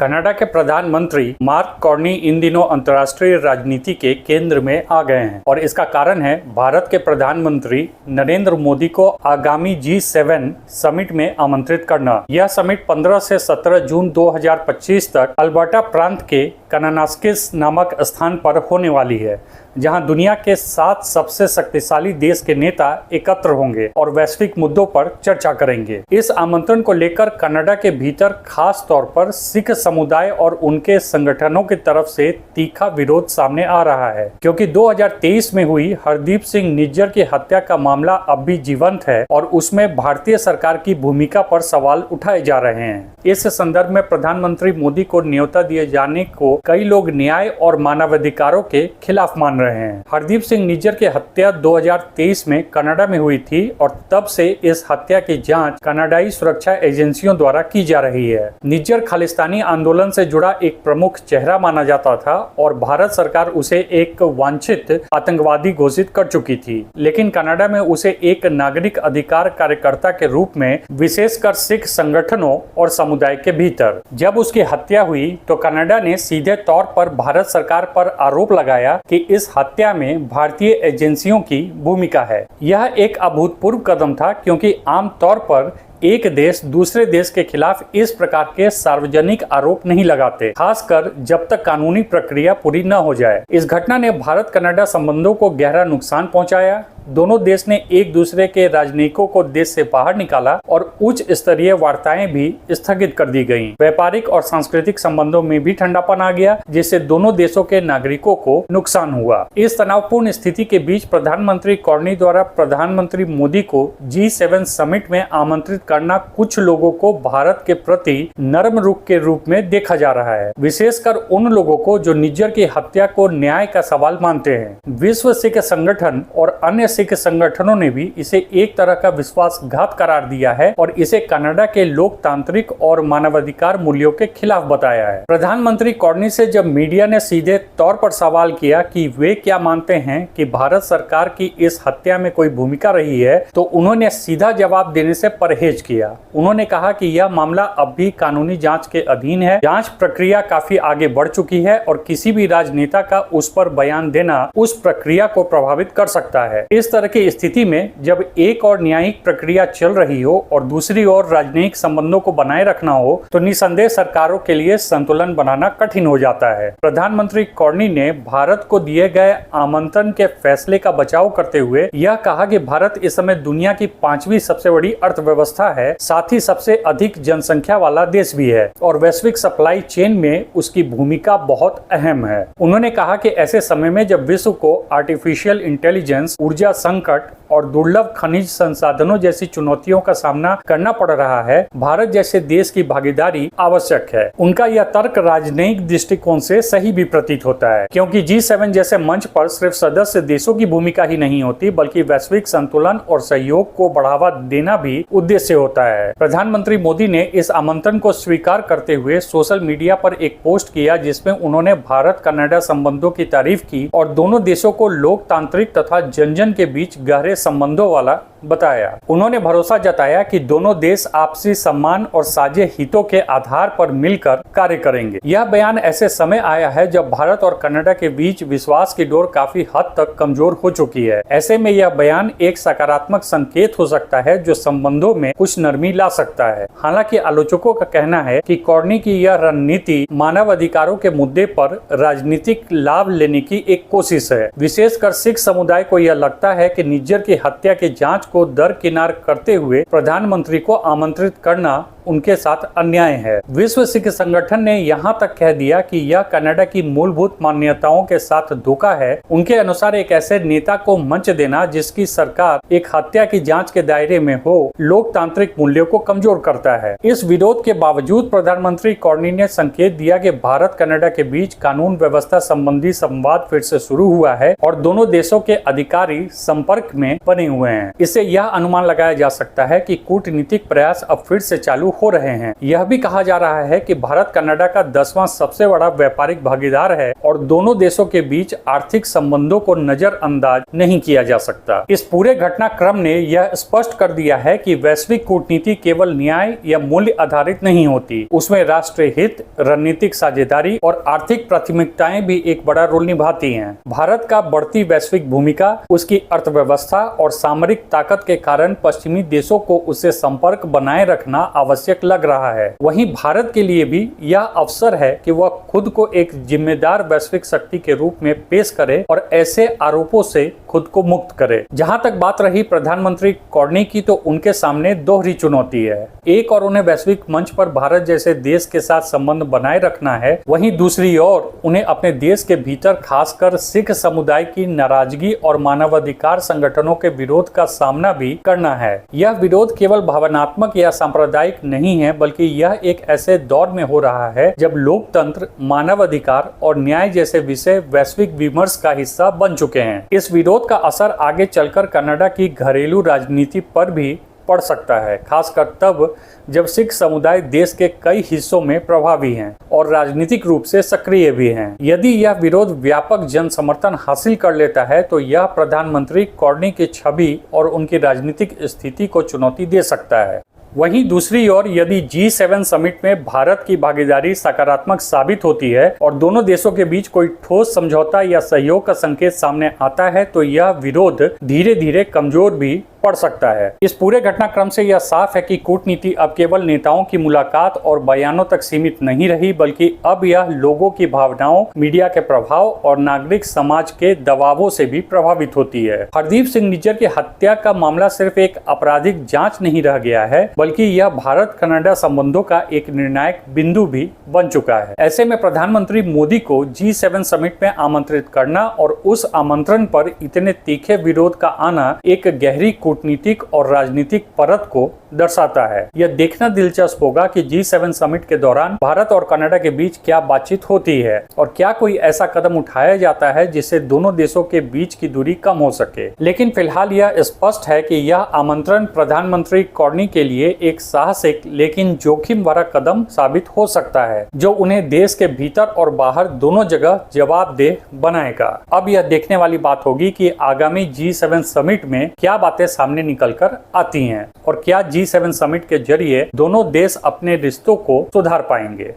Canada के प्रधानमंत्री mark Carney इन दिनों अंतर्राष्ट्रीय राजनीति के केंद्र में आ गए हैं और इसका कारण है भारत के प्रधानमंत्री नरेंद्र मोदी को आगामी G7 समिट में आमंत्रित करना। यह समिट 15 से 17 जून 2025 तक अल्बर्टा प्रांत के कानानास्किस नामक स्थान पर होने वाली है, जहां दुनिया के 7 सबसे शक्तिशाली देश के नेता एकत्र होंगे और वैश्विक मुद्दों पर चर्चा करेंगे। इस आमंत्रण को लेकर कनाडा के भीतर खास तौर पर सिख समुदाय और उनके संगठनों की तरफ से तीखा विरोध सामने आ रहा है, क्योंकि 2023 में हुई हरदीप सिंह निज्जर की हत्या का मामला अब भी जीवंत है और उसमें भारतीय सरकार की भूमिका पर सवाल उठाए जा रहे हैं। इस संदर्भ में प्रधानमंत्री मोदी को न्योता दिए जाने को कई लोग न्याय और मानवाधिकारों के खिलाफ मान रहे हैं। हरदीप सिंह निज्जर की हत्या 2023 में कनाडा में हुई थी और तब से इस हत्या की जांच कनाडाई सुरक्षा एजेंसियों द्वारा की जा रही है। निज्जर खालिस्तानी आंदोलन से जुड़ा एक प्रमुख चेहरा माना जाता था और भारत सरकार उसे एक वांछित आतंकवादी घोषित कर चुकी थी, लेकिन कनाडा में उसे एक नागरिक अधिकार कार्यकर्ता के रूप में, विशेषकर सिख संगठनों और समुदाय के भीतर। जब उसकी हत्या हुई तो कनाडा ने सीधे तौर पर भारत सरकार पर आरोप लगाया कि इस हत्या में भारतीय एजेंसियों की भूमिका है। यह एक अभूतपूर्व कदम था, क्योंकि आमतौर पर एक देश दूसरे देश के खिलाफ इस प्रकार के सार्वजनिक आरोप नहीं लगाते, खासकर जब तक कानूनी प्रक्रिया पूरी न हो जाए। इस घटना ने भारत कनाडा संबंधों को गहरा नुकसान पहुंचाया। दोनों देश ने एक दूसरे के राजनयिकों को देश से बाहर निकाला और उच्च स्तरीय वार्ताएं भी स्थगित कर दी गईं। व्यापारिक और सांस्कृतिक संबंधों में भी ठंडापन आ गया, जिससे दोनों देशों के नागरिकों को नुकसान हुआ। इस तनावपूर्ण स्थिति के बीच प्रधानमंत्री कार्नी द्वारा प्रधानमंत्री मोदी को G7 समिट में आमंत्रित करना कुछ लोगों को भारत के प्रति नरम रुख के रूप में देखा जा रहा है, विशेषकर उन लोगों को जो निज्जर की हत्या को न्याय का सवाल मानते हैं। विश्व सिख संगठन और अन्य सिख संगठनों ने भी इसे एक तरह का विश्वासघात करार दिया है और इसे कनाडा के लोकतांत्रिक और मानवाधिकार मूल्यों के खिलाफ बताया है। प्रधानमंत्री कार्नी से जब मीडिया ने सीधे तौर पर सवाल किया कि वे क्या मानते हैं कि भारत सरकार की इस हत्या में कोई भूमिका रही है, तो उन्होंने सीधा जवाब देने से परहेज किया। उन्होंने कहा कि यह मामला अब भी कानूनी जांच के अधीन है। जांच प्रक्रिया काफी आगे बढ़ चुकी है और किसी भी राजनेता का उस पर बयान देना उस प्रक्रिया को प्रभावित कर सकता है। इस तरह की स्थिति में जब एक और न्यायिक प्रक्रिया चल रही हो और दूसरी ओर राजनयिक संबंधों को बनाए रखना हो, तो निसंदेह सरकारों के लिए संतुलन बनाना कठिन हो जाता है। प्रधानमंत्री कार्नी ने भारत को दिए गए आमंत्रण के फैसले का बचाव करते हुए यह कहा कि भारत इस समय दुनिया की 5वीं सबसे बड़ी अर्थव्यवस्था है, साथ ही सबसे अधिक जनसंख्या वाला देश भी है और वैश्विक सप्लाई चेन में उसकी भूमिका बहुत अहम है। उन्होंने कहा कि ऐसे समय में जब विश्व को आर्टिफिशियल इंटेलिजेंस, ऊर्जा संकट और दुर्लभ खनिज संसाधनों जैसी चुनौतियों का सामना करना पड़ रहा है, भारत जैसे देश की भागीदारी आवश्यक है। उनका यह तर्क राजनयिक दृष्टिकोण से सही भी प्रतीत होता है, क्योंकि G7 जैसे मंच पर सिर्फ सदस्य देशों की भूमिका ही नहीं होती, बल्कि वैश्विक संतुलन और सहयोग को बढ़ावा देना भी उद्देश्य होता है। प्रधानमंत्री मोदी ने इस आमंत्रण को स्वीकार करते हुए सोशल मीडिया पर एक पोस्ट किया, जिसमें उन्होंने भारत कनाडा संबंधों की तारीफ की और दोनों देशों को लोकतांत्रिक तथा जन जन के बीच गहरे संबंधों वाला बताया। उन्होंने भरोसा जताया कि दोनों देश आपसी सम्मान और साझे हितों के आधार पर मिलकर कार्य करेंगे। यह बयान ऐसे समय आया है जब भारत और कनाडा के बीच विश्वास की डोर काफी हद तक कमजोर हो चुकी है। ऐसे में यह बयान एक सकारात्मक संकेत हो सकता है, जो संबंधों में कुछ नरमी ला सकता है। हालांकि आलोचकों का कहना है कि कार्नी की यह रणनीति मानव अधिकारों के मुद्दे पर राजनीतिक लाभ लेने की एक कोशिश है। विशेषकर सिख समुदाय को यह लगता है कि निज्जर की हत्या की जांच को दरकिनार करते हुए प्रधानमंत्री को आमंत्रित करना उनके साथ अन्याय है। विश्व सिख संगठन ने यहाँ तक कह दिया कि यह कनाडा की मूलभूत मान्यताओं के साथ धोखा है। उनके अनुसार एक ऐसे नेता को मंच देना जिसकी सरकार एक हत्या की जांच के दायरे में हो, लोकतांत्रिक मूल्यों को कमजोर करता है। इस विरोध के बावजूद प्रधानमंत्री कार्नी ने संकेत दिया कि भारत कनाडा के बीच कानून व्यवस्था संबंधी संवाद फिर से शुरू हुआ है और दोनों देशों के अधिकारी संपर्क में बने हुए हैं। इससे जिससे यह अनुमान लगाया जा सकता है कि कूटनीतिक प्रयास अब फिर से चालू हो रहे हैं। यह भी कहा जा रहा है कि भारत कनाडा का 10वां सबसे बड़ा व्यापारिक भागीदार है और दोनों देशों के बीच आर्थिक संबंधों को नजरअंदाज नहीं किया जा सकता। इस पूरे घटनाक्रम ने यह स्पष्ट कर दिया है कि वैश्विक कूटनीति केवल न्याय या मूल्य आधारित नहीं होती, उसमें राष्ट्रीय हित, रणनीतिक साझेदारी और आर्थिक प्राथमिकताएं भी एक बड़ा रोल निभाती हैं। भारत का बढ़ती वैश्विक भूमिका, उसकी अर्थव्यवस्था और सामरिक ताकत के कारण पश्चिमी देशों को उससे संपर्क बनाए रखना आवश्यक लग रहा है। वहीं भारत के लिए भी यह अवसर है कि वह खुद को एक जिम्मेदार वैश्विक शक्ति के रूप में पेश करे और ऐसे आरोपों से खुद को मुक्त करे। जहां तक बात रही प्रधानमंत्री कॉर्नी की, तो उनके सामने दोहरी चुनौती है। एक और उन्हें वैश्विक मंच पर भारत जैसे देश के साथ संबंध बनाए रखना है, वहीं दूसरी ओर उन्हें अपने देश के भीतर खासकर सिख समुदाय की नाराजगी और मानवाधिकार संगठनों के विरोध का सामना भी करना है। यह विरोध केवल भावनात्मक या सांप्रदायिक नहीं है, बल्कि यह एक ऐसे दौर में हो रहा है जब लोकतंत्र, मानवाधिकार और न्याय जैसे विषय वैश्विक विमर्श का हिस्सा बन चुके हैं। इस विरोध का असर आगे चलकर कनाडा की घरेलू राजनीति पर भी पड़ सकता है, खासकर तब जब सिख समुदाय देश के कई हिस्सों में प्रभावी हैं और राजनीतिक रूप से सक्रिय भी हैं। यदि यह विरोध व्यापक जन समर्थन हासिल कर लेता है, तो यह प्रधानमंत्री कॉर्नी की छवि और उनकी राजनीतिक स्थिति को चुनौती दे सकता है। वहीं दूसरी ओर यदि G7 समिट में भारत की भागीदारी सकारात्मक साबित होती है और दोनों देशों के बीच कोई ठोस समझौता या सहयोग का संकेत सामने आता है, तो यह विरोध धीरे धीरे कमजोर भी पड़ सकता है। इस पूरे घटनाक्रम से यह साफ है कि कूटनीति अब केवल नेताओं की मुलाकात और बयानों तक सीमित नहीं रही, बल्कि अब यह लोगों की भावनाओं, मीडिया के प्रभाव और नागरिक समाज के दबावों से भी प्रभावित होती है। हरदीप सिंह निज्जर की हत्या का मामला सिर्फ एक आपराधिक जांच नहीं रह गया है, बल्कि यह भारत कनाडा संबंधों का एक निर्णायक बिंदु भी बन चुका है। ऐसे में प्रधानमंत्री मोदी को G7 समिट में आमंत्रित करना और उस आमंत्रण पर इतने तीखे विरोध का आना एक गहरी कूटनीतिक और राजनीतिक परत को दर्शाता है। यह देखना दिलचस्प होगा कि G7 समिट के दौरान भारत और कनाडा के बीच क्या बातचीत होती है और क्या कोई ऐसा कदम उठाया जाता है जिससे दोनों देशों के बीच की दूरी कम हो सके। लेकिन फिलहाल यह स्पष्ट है कि यह आमंत्रण प्रधानमंत्री कॉर्नी के लिए एक साहसिक लेकिन जोखिम भरा कदम साबित हो सकता है, जो उन्हें देश के भीतर और बाहर दोनों जगह जवाबदेह बनाएगा। अब यह देखने वाली बात होगी कि आगामी G7 समिट में क्या बातें सामने निकलकर आती हैं और क्या G7 समिट के जरिए दोनों देश अपने रिश्तों को सुधार पाएंगे।